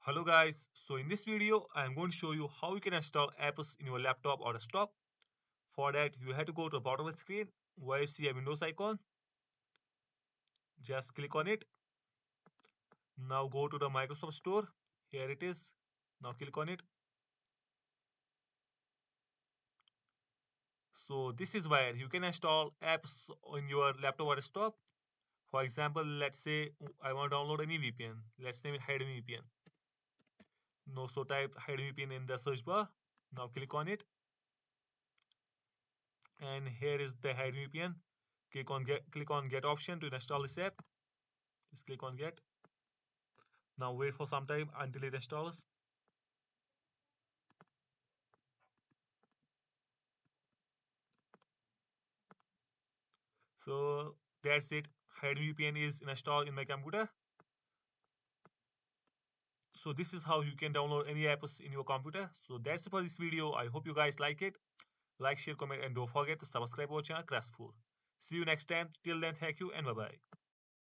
Hello guys, so in this video I am going to show you how you can install apps in your laptop or desktop. For that you have to go to the bottom of the screen where you see a Windows icon. Just click on it. Now go to the Microsoft Store. Here it is. Now click on it. So this is where you can install apps on your laptop or desktop. For example, let's say I want to download any VPN. Let's name it Hide VPN. No, so type Hide VPN in the search bar. Now click on it. And here is the Hide VPN. Click on get option to install this app. Just click on get. Now wait for some time until it installs. So that's it. Hide VPN is installed in my computer. So this is how you can download any apps in your computer. So that's it for this video. I hope you guys like it. Like, share, comment, and don't forget to subscribe our channel Crash4. See you next time. Till then, thank you and bye bye.